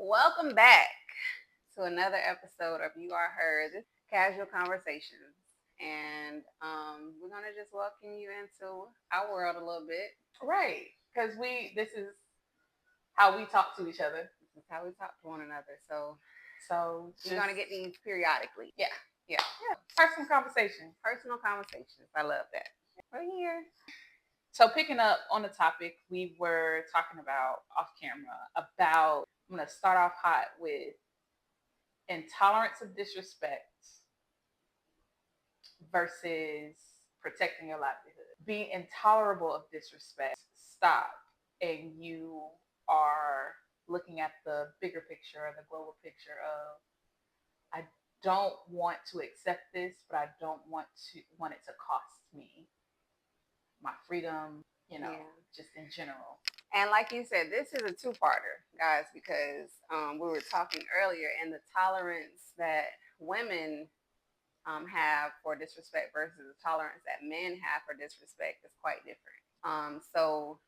Welcome back to another episode of You Are Heard, this casual conversations. And we're gonna just welcome you into our world a little bit. Right. Because this is how we talk to each other. This is how we talk to one another. So So we're gonna get these periodically. Yeah. Yeah. Personal conversation. Personal conversations. I love that. We're here. So picking up on the topic we were talking about off camera about, I'm going to start off hot with intolerance of disrespect versus protecting your livelihood. Being intolerable of disrespect, stop, and you are looking at the bigger picture or the global picture of, I don't want to accept this, but I don't want it to cost me my freedom, just in general. And like you said, this is a two-parter, guys, because we were talking earlier, and the tolerance that women have for disrespect versus the tolerance that men have for disrespect is quite different. So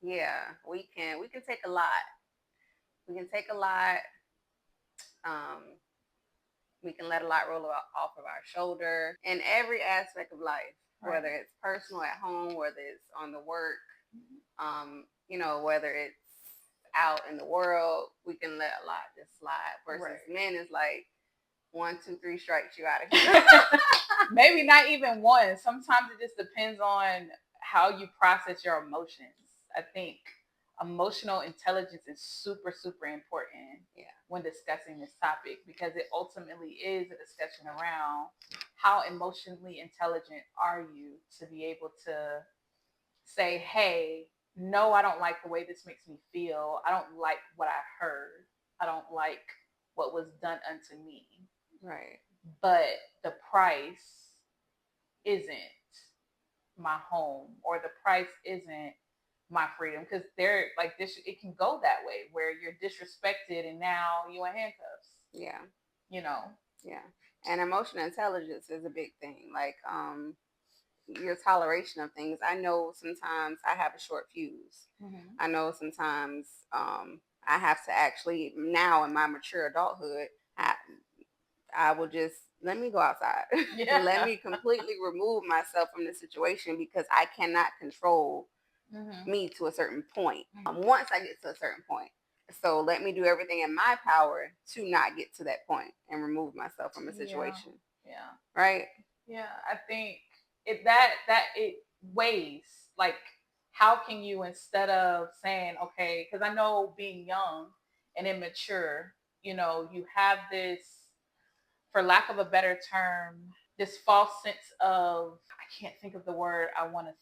yeah, we can take a lot. We can take a lot. We can let a lot roll off of our shoulder in every aspect of life, right. Whether it's personal at home, whether it's on the work, whether it's out in the world, we can let a lot just slide. Versus right. Men is like 1, 2, 3 strikes, you out of here. Maybe not even one. Sometimes it just depends on how you process your emotions. I think emotional intelligence is super, super important when discussing this topic, because it ultimately is a discussion around how emotionally intelligent are you to be able to say, hey, no, I don't like the way this makes me feel. I don't like what I heard. I don't like what was done unto me. Right. But the price isn't my home, or the price isn't my freedom, because they're like this. It can go that way where you're disrespected and now you're in handcuffs. Yeah. Yeah. And emotional intelligence is a big thing. Like your toleration of things. I know sometimes I have a short fuse. Mm-hmm. I know sometimes I have to actually, now in my mature adulthood, I will just let me go outside. Yeah. Let me completely remove myself from the situation, because I cannot control me to a certain point. Once I get to a certain point. So let me do everything in my power to not get to that point and remove myself from a situation. Yeah. Right? Yeah. I think it weighs, like, how can you, instead of saying, okay, because I know being young and immature, you have this, for lack of a better term, this false sense of, I can't think of the word I want to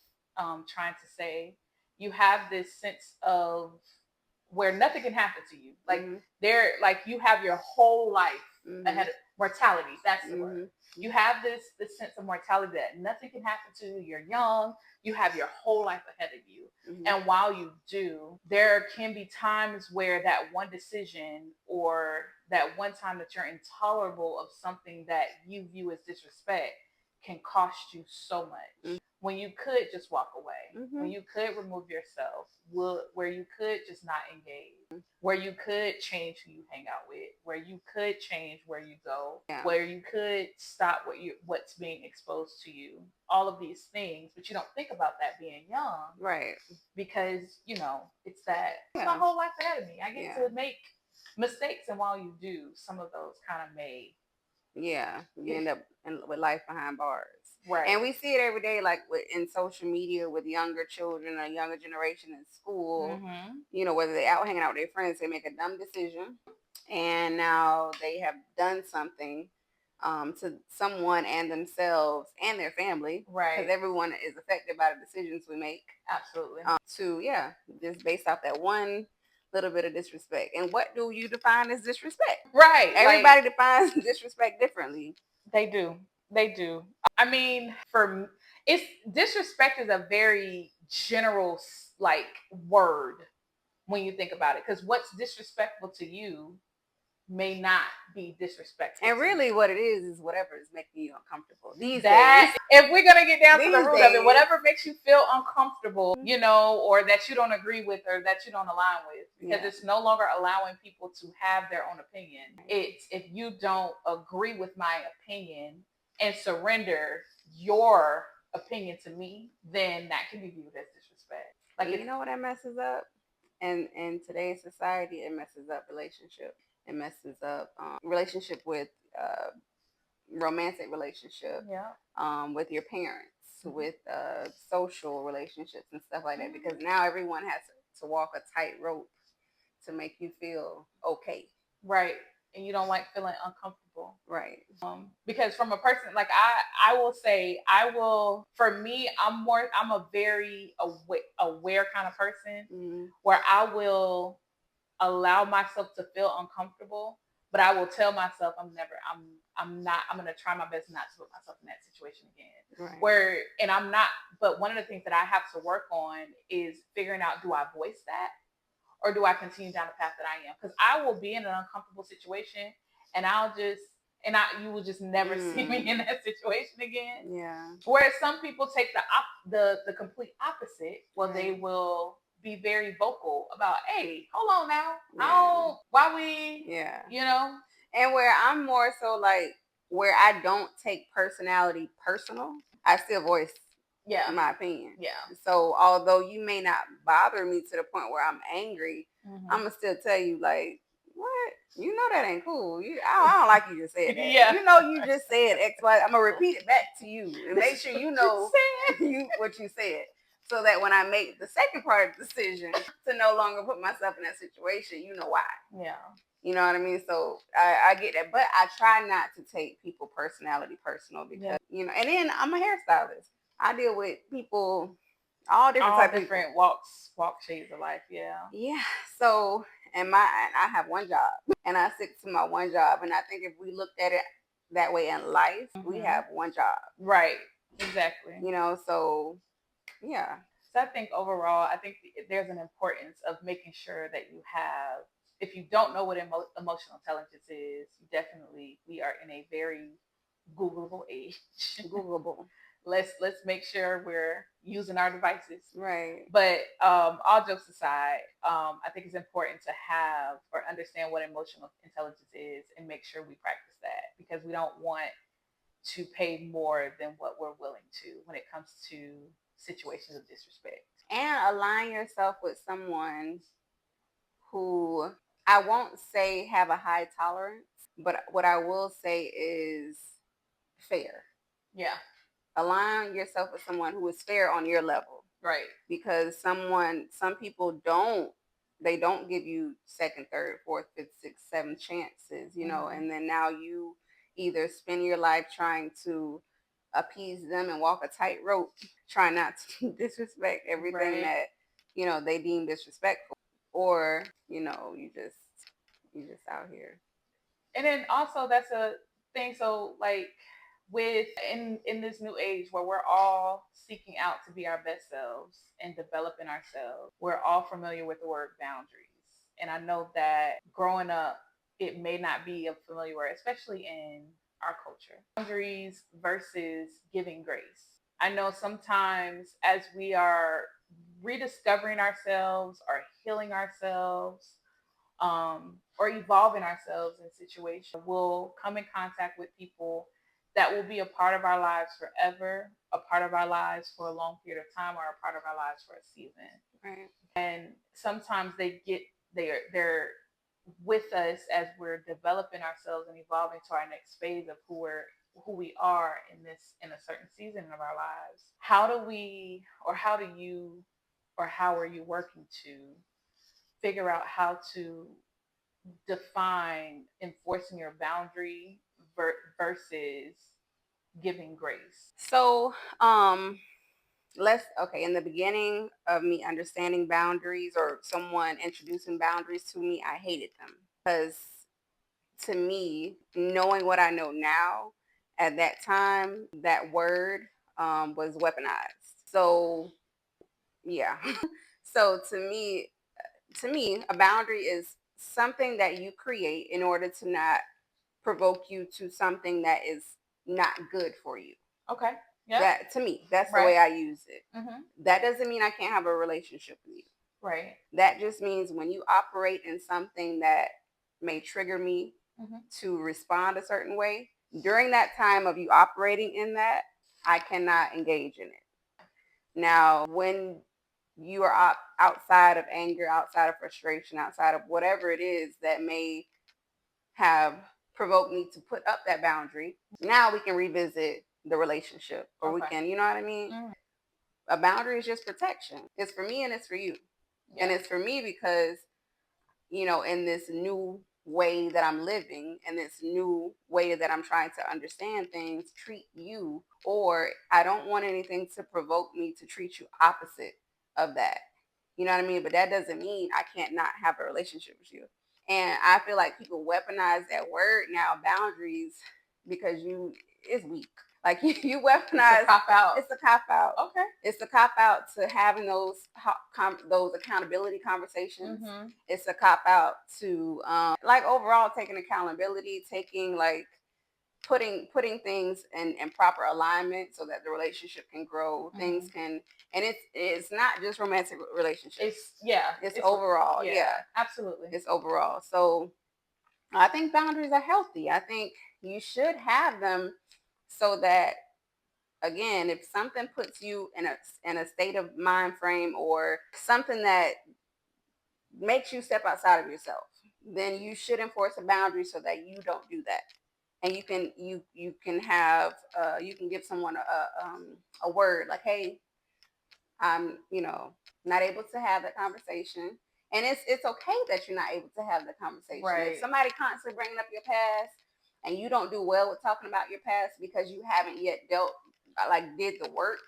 trying to say. You have this sense of where nothing can happen to you. Like you have your whole life ahead of mortality. That's the word. You have this sense of mortality that nothing can happen to you. You're young. You have your whole life ahead of you. And while you do, there can be times where that one decision, or that one time that you're intolerable of something that you view as disrespect, can cost you so much. When you could just walk away, when you could remove yourself, where you could just not engage, where you could change who you hang out with, where you could change where you go, where you could stop what's being exposed to you, all of these things. But you don't think about that being young, right? Because it's my whole life ahead of me. I get to make mistakes, and while you do, some of those kind of made. Yeah, you end up with life behind bars. Right. And we see it every day, like in social media with younger children or younger generation in school. Whether they're out hanging out with their friends, they make a dumb decision, and now they have done something to someone and themselves and their family. Right. Because everyone is affected by the decisions we make. Absolutely. Just based off that one little bit of disrespect. And what do you define as disrespect? Right. Everybody defines disrespect differently. They do. I mean, disrespect is a very general word when you think about it, because what's disrespectful to you may not be disrespectful. And really, what it is whatever is making you uncomfortable these that days. If we're gonna get down to the These root of it, days. whatever makes you feel uncomfortable, or that you don't agree with or that you don't align with, because it's no longer allowing people to have their own opinion. It's if you don't agree with my opinion and surrender your opinion to me, then that can be viewed as disrespect. Like, you know what that messes up? And in today's society, it messes up relationships. It messes up relationship with romantic relationship. Yeah. With your parents, with social relationships and stuff like that. Because now everyone has to walk a tightrope to make you feel okay. Right. And you don't like feeling uncomfortable. Right. Because from a person like I will say for me, I'm a very aware kind of person, where I will allow myself to feel uncomfortable, but I will tell myself I'm going to try my best not to put myself in that situation again. Right. But one of the things that I have to work on is figuring out, do I voice that? Or do I continue down the path that I am? Because I will be in an uncomfortable situation, and you will just never see me in that situation again. Yeah. Whereas some people take the complete opposite. Well, they will be very vocal about, hey, hold on now, why we, and where I'm more so like where I don't take personality personal, I still voice my opinion. Yeah. So although you may not bother me to the point where I'm angry, I'm gonna still tell you like, what? You know that ain't cool. I don't like you just said that. Yeah. You just said X, Y. I'm gonna repeat it back to you and make sure you know what you said. So that when I make the second part of the decision to no longer put myself in that situation, you know why. Yeah. You know what I mean? So I get that. But I try not to take people personality personal because, and then I'm a hairstylist. I deal with people, all different walk shades of life. Yeah. Yeah. So, I have one job and I stick to my one job. And I think if we looked at it that way in life, we have one job. Right. Exactly. So yeah. So I think overall, there's an importance of making sure that you have, if you don't know what emotional intelligence is, we are in a very Googleable age. Googleable. Let's make sure we're using our devices. Right. But all jokes aside, I think it's important to have or understand what emotional intelligence is and make sure we practice that, because we don't want to pay more than what we're willing to when it comes to situations of disrespect. And align yourself with someone who, I won't say have a high tolerance, but what I will say is fair. Yeah. Align yourself with someone who is fair on your level. Right. Because some people don't give you second, third, fourth, fifth, sixth, seventh chances, and then now you either spend your life trying to appease them and walk a tightrope, try not to disrespect everything that, they deem disrespectful, or, you just out here. And then also that's a thing. So like with in this new age where we're all seeking out to be our best selves and developing ourselves, we're all familiar with the word boundaries. And I know that growing up, it may not be a familiar word, especially in our culture. Boundaries versus giving grace. I know sometimes as we are rediscovering ourselves or healing ourselves, or evolving ourselves in situations, we'll come in contact with people that will be a part of our lives forever, a part of our lives for a long period of time, or a part of our lives for a season. Right. And sometimes they're with us as we're developing ourselves and evolving to our next phase of who we are in a certain season of our lives. How do you or how are you working to figure out how to define enforcing your boundary versus giving grace? So, in the beginning of me understanding boundaries or someone introducing boundaries to me, I hated them because to me, knowing what I know now, at that time, that word was weaponized. So, yeah. So to me, a boundary is something that you create in order to not provoke you to something that is not good for you. Okay. Yeah. That, to me, that's the Right. way I use it. Mm-hmm. That doesn't mean I can't have a relationship with you. Right. That just means when you operate in something that may trigger me to respond a certain way, during that time of you operating in that, I cannot engage in it. Now, when you are outside of anger, outside of frustration, outside of whatever it is that may have provoked me to put up that boundary, now we can revisit the relationship, or we can, you know what I mean? A boundary is just protection. It's for me and it's for you. Yeah. And it's for me because, in this new way that I'm living and this new way that I'm trying to understand things, treat you, or I don't want anything to provoke me to treat you opposite of that. You know what I mean? But that doesn't mean I can't not have a relationship with you. And I feel like people weaponize that word now, boundaries, because it's weak. Like you weaponize. It's a cop out. It's a cop out. Okay. It's a cop out to having those accountability conversations. Mm-hmm. It's a cop out to like overall taking accountability, taking like putting things in proper alignment so that the relationship can grow. Mm-hmm. Things can, and it's not just romantic relationships. It's overall. Yeah, absolutely. It's overall. So I think boundaries are healthy. I think you should have them so that, again, if something puts you in a state of mind frame or something that makes you step outside of yourself, then you should enforce a boundary so that you don't do that. And you can have you can give someone a word like, hey, I'm not able to have that conversation, and it's okay that you're not able to have the conversation. Right. If somebody constantly bringing up your past and you don't do well with talking about your past because you haven't yet did the work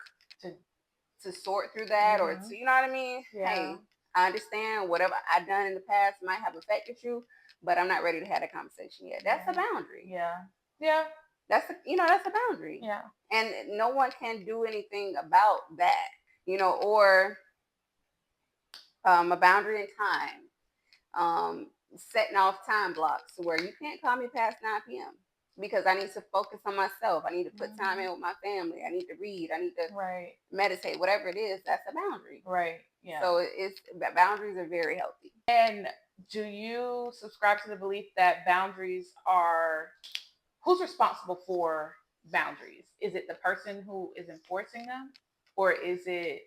to sort through that, or to, you know what I mean? Yeah. Hey, I understand whatever I've done in the past might have affected you, but I'm not ready to have a conversation yet. That's a boundary. Yeah. Yeah. That's a boundary. Yeah. And no one can do anything about that, or a boundary in time, setting off time blocks where you can't call me past 9 p.m. because I need to focus on myself. I need to put time in with my family. I need to read. I need to meditate. Whatever it is, that's a boundary. Right. Yeah. So boundaries are very healthy. And do you subscribe to the belief that boundaries are, who's responsible for boundaries? Is it the person who is enforcing them, or is it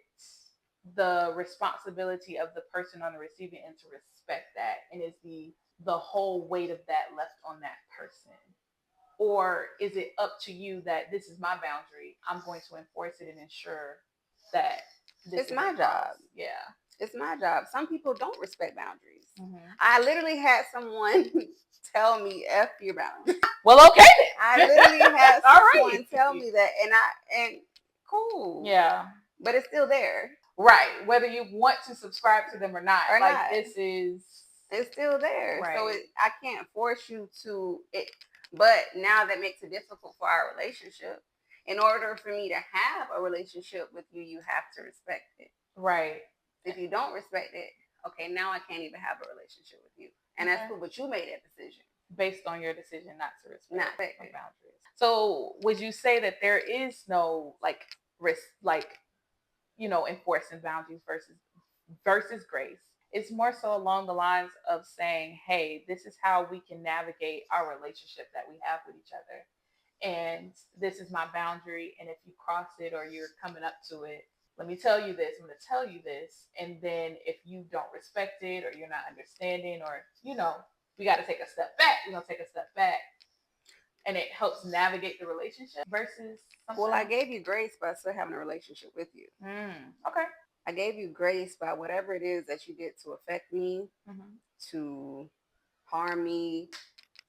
the responsibility of the person on the receiving end to respect that, and is the whole weight of that left on that person? Or is it up to you that this is my boundary, I'm going to enforce it and ensure that this it's my job? Yeah. It's my job. Some people don't respect boundaries. Mm-hmm. I literally had someone tell me F your boundaries. Well, okay then. I literally had someone tell me that, and cool. Yeah. But it's still there. Right. Whether you want to subscribe to them or not. It's still there. Right. So I can't force you to it. But now that makes it difficult for our relationship. In order for me to have a relationship with you, you have to respect it. Right. If you don't respect it, okay, now I can't even have a relationship with you. And that's cool, but you made that decision. Based on your decision not to respect boundaries. So would you say that there is no enforcing boundaries versus grace? It's more so along the lines of saying, hey, this is how we can navigate our relationship that we have with each other. And this is my boundary. And if you cross it or you're coming up to it, let me tell you this, I'm going to tell you this. And then if you don't respect it or you're not understanding, or, we got to take a step back. We're going to take a step back. And it helps navigate the relationship versus something. Well, I gave you grace by still having a relationship with you. Okay. I gave you grace by whatever it is that you did to affect me, to harm me,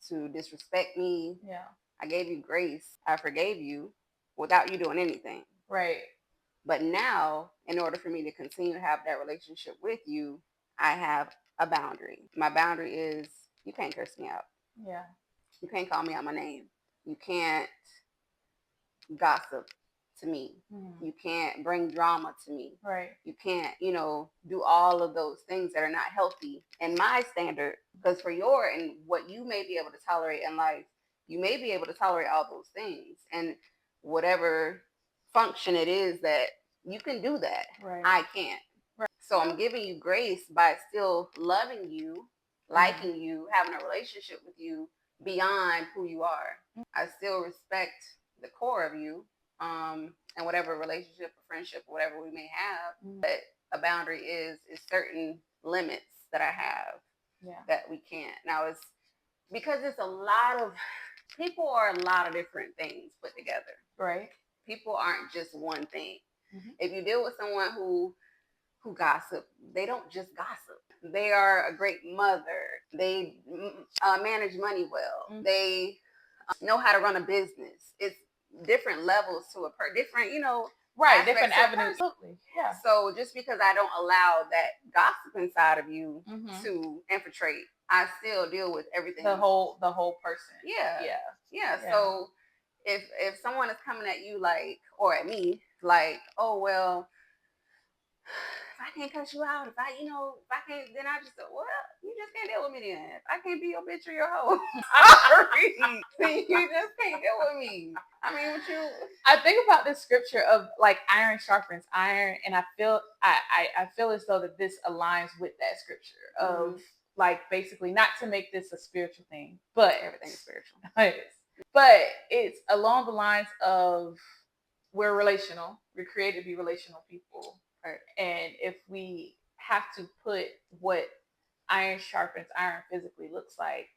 to disrespect me. Yeah. I gave you grace. I forgave you without you doing anything. Right. But now, in order for me to continue to have that relationship with you, I have a boundary. My boundary is you can't curse me out. Yeah. You can't call me out my name. You can't gossip to me. You can't bring drama to me. Right. You can't, do all of those things that are not healthy in my standard. Because for your and what you may be able to tolerate in life, you may be able to tolerate all those things. And whatever function it is that you can do that, right. I can't. Right. So I'm giving you grace by still loving you, liking you, having a relationship with you beyond who you are. I still respect the core of you, and whatever relationship or friendship or whatever we may have. But a boundary is certain limits that I have that we can't. Now it's because it's a lot of people are a lot of different things put together. Right. People aren't just one thing. If you deal with someone who gossip, they don't just gossip. They are a great mother. They manage money well. They know how to run a business. It's different levels to different, right, different avenues. Absolutely. Yeah. So just because I don't allow that gossip inside of you to infiltrate, I still deal with everything. The whole person. Yeah. Yeah. Yeah. So if someone is coming at you like, or at me, like, oh well, if I can't cut you out, if I can't, then I just, well, you just can't deal with me then. If I can't be your bitch or your hoe, sorry. You just can't deal with me. I mean, what you? I think about this scripture of like iron sharpens iron, and I feel as though that this aligns with that scripture of like basically not to make this a spiritual thing, but everything's spiritual. But it's along the lines of we're relational. We're created to be relational people. Right. And if we have to put what iron sharpens iron physically looks like,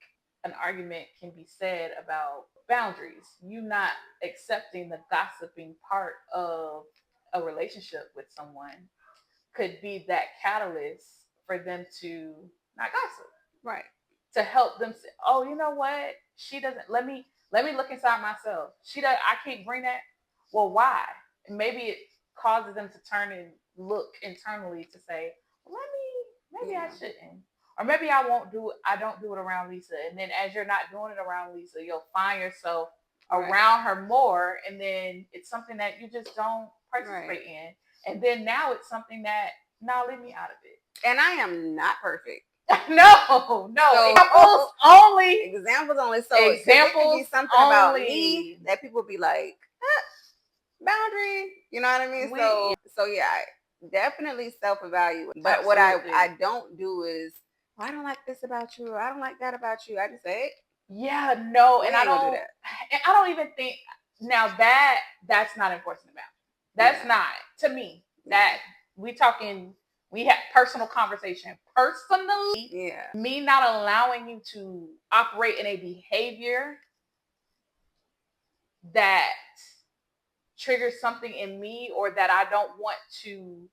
an argument can be said about boundaries. You not accepting the gossiping part of a relationship with someone could be that catalyst for them to not gossip. Right. To help them say, oh, you know what? She doesn't let me look inside myself. I can't bring that. Well, why? And maybe it causes them to turn and look internally to say, well, maybe I shouldn't. Or maybe I don't do it around Lisa. And then as you're not doing it around Lisa, you'll find yourself around her more. And then it's something that you just don't participate in. And then now it's something that, leave me out of it. And I am not perfect. No. So, examples only. So examples it could be something only. About me that people be like, boundary. You know what I mean? So yeah, definitely self-evaluate. But absolutely. What I don't do is, well, I don't like this about you, or I don't like that about you. I just say, yeah, no, and I don't do that. And I don't even think now that's not enforcing the boundary. That's not to me. That we have personal conversation. Personally, me not allowing you to operate in a behavior that triggers something in me, or that I don't want to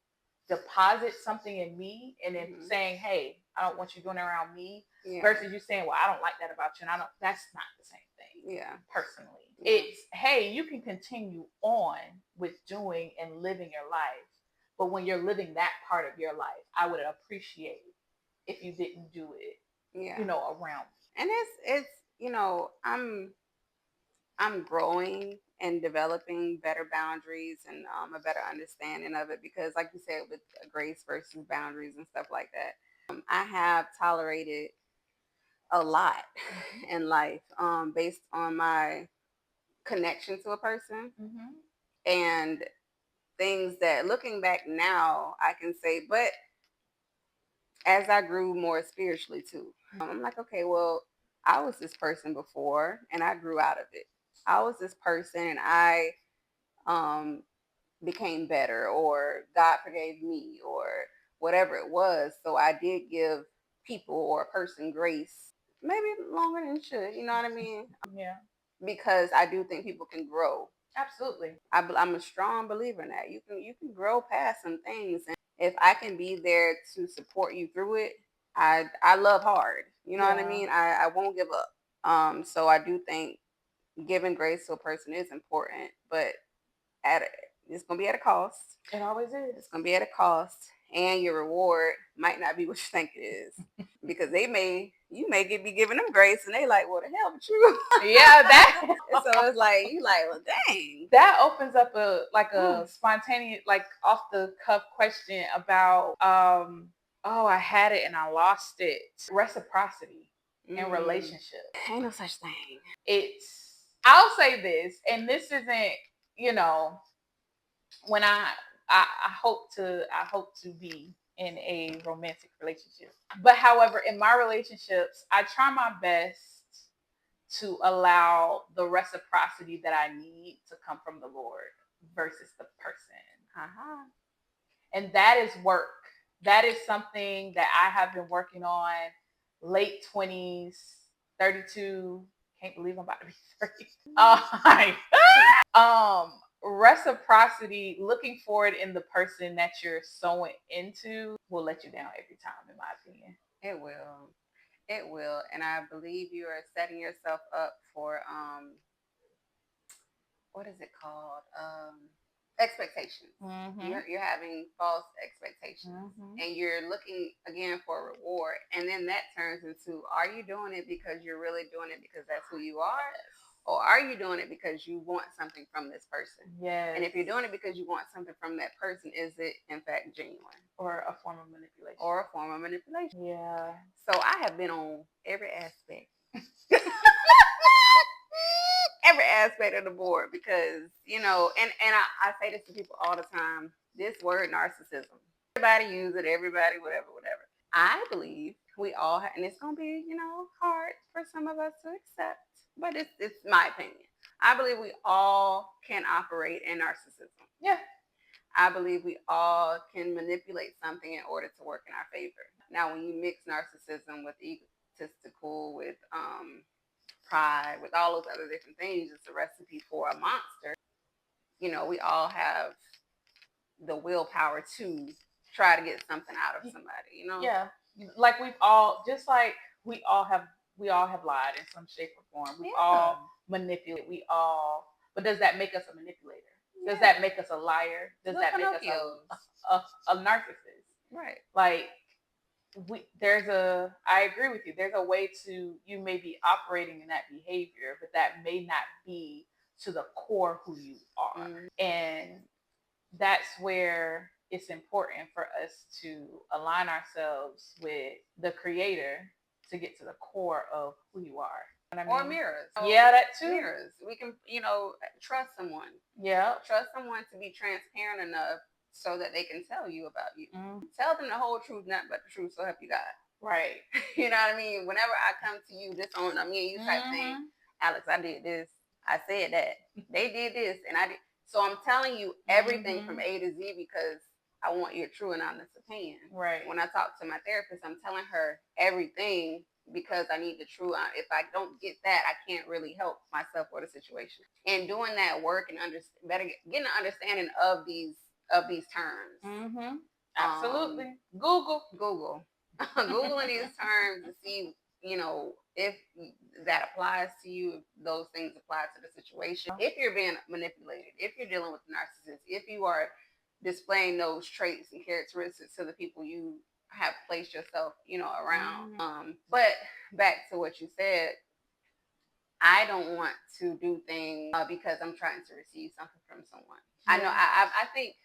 deposit something in me, and then saying, hey, I don't want you doing it around me, versus you saying, well, I don't like that about you, and that's not the same thing. Yeah. Personally. It's, hey, you can continue on with doing and living your life, but when you're living that part of your life, I would appreciate if you didn't do it, around me. And it's I'm growing and developing better boundaries and a better understanding of it, because like you said, with grace versus boundaries and stuff like that, I have tolerated a lot in life based on my connection to a person, and things that looking back now I can say, but as I grew more spiritually too, I'm like, okay, well, I was this person before and I grew out of it. I was this person and I became better, or God forgave me, or whatever it was. So I did give people or a person grace, maybe longer than it should. You know what I mean? Yeah. Because I do think people can grow. Absolutely. I'm a strong believer in that. You can grow past some things, and if I can be there to support you through it, I love hard. You know what I mean? I won't give up. So I do think giving grace to a person is important, but it's gonna be at a cost. It always is. It's gonna be at a cost, and your reward might not be what you think it is, because they may you may be giving them grace, and they like, "What the hell with you?" Yeah, that. So it's like you like, well, dang. That opens up a spontaneous, like off the cuff question about oh, I had it and I lost it. Reciprocity in relationships. Ain't no such thing. I'll say this, and this isn't, you know, when I hope to be in a romantic relationship. But however, in my relationships, I try my best to allow the reciprocity that I need to come from the Lord versus the person. Uh-huh. And that is work. That is something that I have been working on late 20s, 32. Can't believe I'm about to be 30. Reciprocity, looking forward in the person that you're so into will let you down every time, in my opinion. It will. It will. And I believe you are setting yourself up for what is it called? Expectations. You're having false expectations, and you're looking again for a reward, and then that turns into, are you doing it because you're really doing it because that's who you are, or are you doing it because you want something from this person? Yes. And if you're doing it because you want something from that person, is it in fact genuine, or a form of manipulation? Yeah. So I have been on every aspect. Every aspect of the board, because and I say this to people all the time, this word narcissism, everybody use it, everybody whatever. I believe we all have, and it's gonna be hard for some of us to accept, but it's my opinion. I believe we all can operate in narcissism. Yeah. I believe we all can manipulate something in order to work in our favor. Now, when you mix narcissism with egotistical, with pride, with all those other different things, it's a recipe for a monster. We all have the willpower to try to get something out of somebody. Yeah, like we all have lied in some shape or form. We all manipulate. But does that make us a manipulator? Does that make us a liar? Does that make us a narcissist? Right. Like I agree with you. There's a way you may be operating in that behavior, but that may not be to the core who you are. And that's where it's important for us to align ourselves with the creator to get to the core of who you are. Or mirrors. Yeah, that too. Mirrors. We can, trust someone. Yeah. Trust someone to be transparent enough so that they can tell you about you. Tell them the whole truth, nothing but the truth, so help you God. Right. You know what I mean? Whenever I come to you, this on me and you type thing, Alex, I did this. I said that. They did this, and I did. So I'm telling you everything from A to Z because I want your true and honest opinion. Right. When I talk to my therapist, I'm telling her everything because I need the true. If I don't get that, I can't really help myself or the situation. And doing that work and getting an understanding of these terms. Absolutely. Google. Googling these terms to see, if that applies to you, if those things apply to the situation. If you're being manipulated, if you're dealing with a narcissist, if you are displaying those traits and characteristics to the people you have placed yourself, around. But back to what you said, I don't want to do things because I'm trying to receive something from someone. I know. I think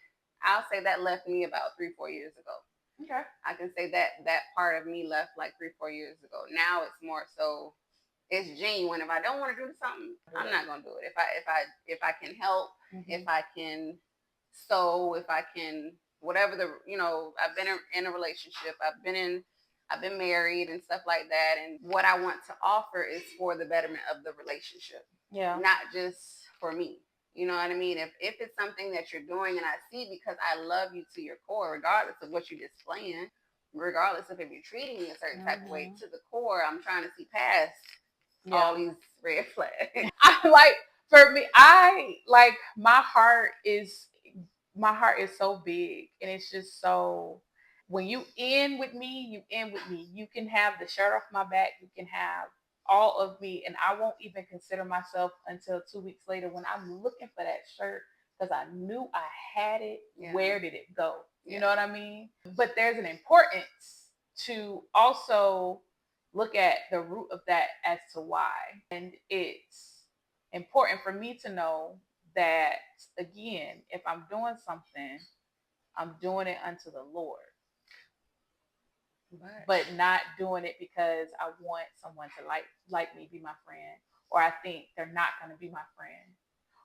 I'll say that left me about 3-4 years ago. Okay. I can say that part of me left like 3-4 years ago. Now it's more so, it's genuine. If I don't want to do something, I'm not gonna do it. If I can help, if I can sew, if I can whatever I've been in a relationship. I've been married and stuff like that. And what I want to offer is for the betterment of the relationship. Yeah. Not just for me. You know what I mean? If it's something that you're doing and I see, because I love you to your core, regardless of what you're displaying, regardless of if you're treating me a certain type of way, to the core, I'm trying to see past all these red flags. For me, my heart is so big, and it's just so, when you end with me, you end with me. You can have the shirt off my back, you can have all of me, and I won't even consider myself until 2 weeks later when I'm looking for that shirt because I knew I had it. Yeah. Where did it go? You know what I mean? But there's an importance to also look at the root of that as to why. And it's important for me to know that, again, if I'm doing something, I'm doing it unto the Lord. But not doing it because I want someone to like me, be my friend, or I think they're not going to be my friend,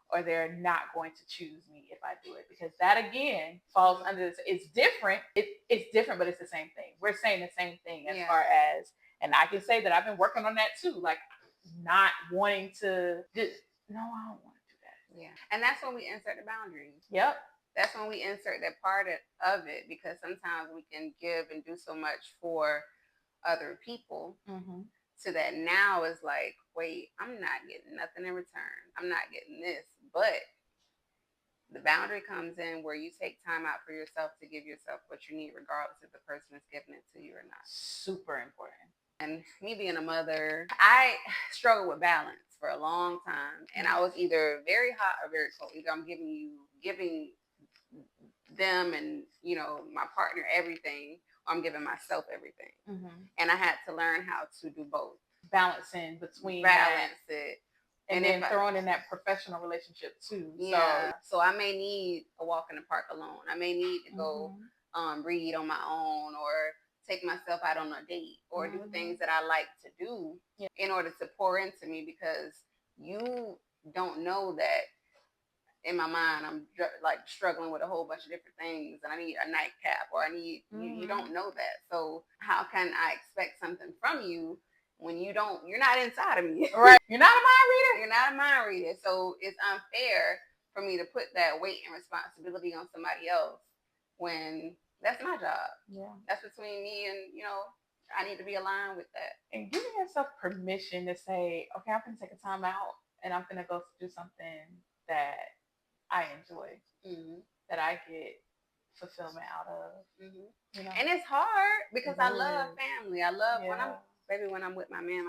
or they're not going to choose me if I do it, because that again falls under this. It's different. It's different, but it's the same thing. We're saying the same thing as far as, and I can say that I've been working on that too, like not wanting to just, no, I don't want to do that. Yeah. And that's when we insert the boundaries. Yep. That's when we insert that part of it, because sometimes we can give and do so much for other people so that now it's like, wait, I'm not getting nothing in return. I'm not getting this. But the boundary comes in where you take time out for yourself to give yourself what you need, regardless if the person is giving it to you or not. Super important. And me being a mother, I struggled with balance for a long time. And I was either very hot or very cold. Either I'm giving them and, you know, my partner everything, or I'm giving myself everything. And I had to learn how to do both. Balancing between it. And then throwing in that professional relationship too. Yeah. So I may need a walk in the park alone. I may need to go read on my own, or take myself out on a date, or do things that I like to do in order to pour into me, because you don't know that in my mind I'm like struggling with a whole bunch of different things, and I need a nightcap, or I need you don't know that. So how can I expect something from you when you're not inside of me? Right. You're not a mind reader. You're not a mind reader. So it's unfair for me to put that weight and responsibility on somebody else when that's my job. Yeah. That's between me and, you know, I need to be aligned with that. And giving yourself permission to say, okay, I'm going to take a time out and I'm going to go do something that I enjoy, that I get fulfillment out of. You know? And it's hard because I love family. I love when I'm with my man.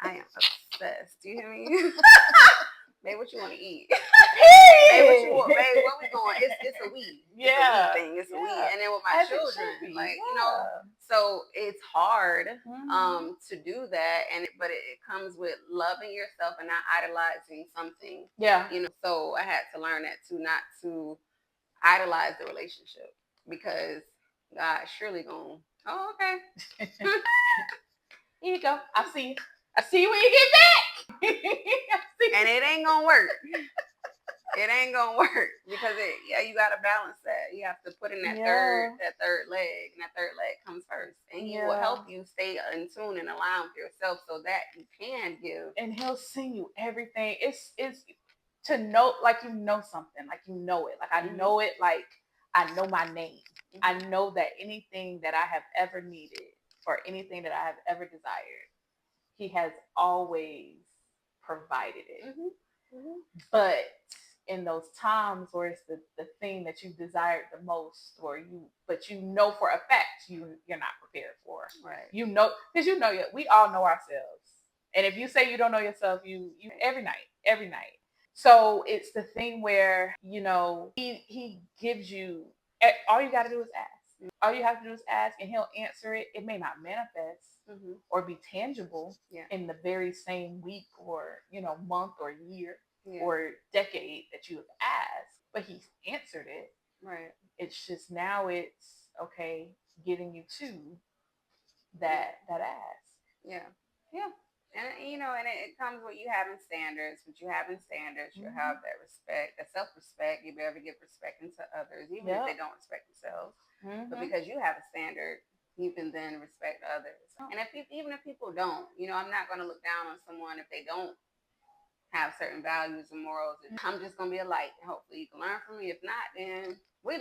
I am obsessed. Do you hear me? Babe, what you want to eat? Babe, what you want? Babe, where we going? It's a we. It's a we thing. It's a we. And then with my children, like, you know, so it's hard to do that. But it comes with loving yourself and not idolizing something. Yeah. You know, so I had to learn that too, not to idolize the relationship, because God surely gonna, oh, okay. Here you go. I see you when you get back. And it ain't gonna work. It ain't gonna work, because you gotta balance that. You have to put in that third leg, and that third leg comes first. And he will help you stay in tune and align with yourself so that you can give. And he'll send you everything. It's to know, like, you know something, like you know it. Like I know it, like I know my name. I know that anything that I have ever needed, or anything that I have ever desired, he has always provided it. But in those times where it's the thing that you desired the most, but you know for a fact you're not prepared for. Right. You know, because we all know ourselves. And if you say you don't know yourself, you every night. So it's the thing where, you know, he gives you, all you got to do is ask. All you have to do is ask, and he'll answer it. It may not manifest or be tangible in the very same week, or, you know, month or year or decade that you have asked, but he's answered it. Right. It's just now it's okay getting you to that ask. Yeah. Yeah. And, you know, and it comes with you having standards. But you having standards, you have that respect, that self-respect. You better give respect into others, even if they don't respect themselves. But because you have a standard, you can then respect others. And even if people don't, you know, I'm not going to look down on someone if they don't have certain values and morals. I'm just going to be a light. Hopefully you can learn from me. If not, then we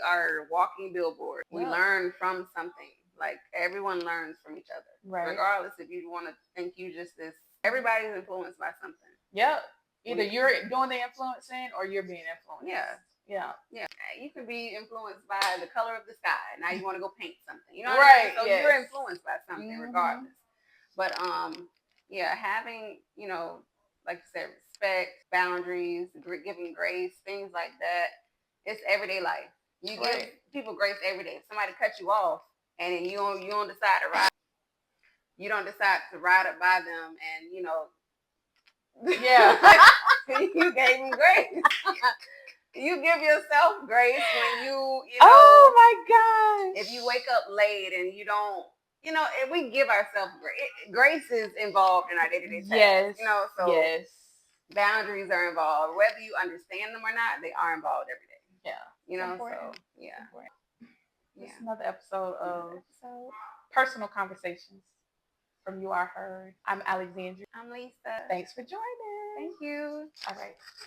are walking billboards. We learn from something. Like, everyone learns from each other. Right. Regardless if you want to think you just this. Everybody's influenced by something. Yep. Either you're doing the influencing or you're being influenced. Yeah. Yeah. Yeah. You can be influenced by the color of the sky. Now you want to go paint something. You know what right. I mean? So you're influenced by something regardless. But having, you know, like you said, respect, boundaries, giving grace, things like that. It's everyday life. You give people grace every day. If somebody cuts you off and then you don't decide to ride. You don't decide to ride up by them and, Yeah. you gave me grace. You give yourself grace when Oh my gosh. if you wake up late and you don't, if we give ourselves grace. Grace is involved in our day-to-day tasks. Yes. So yes. boundaries are involved. Whether you understand them or not, they are involved every day. Yeah. So yeah. This is another episode of Personal Conversations from You Are Heard. I'm Alexandria. I'm Lisa. Thanks for joining. Thank you. All right.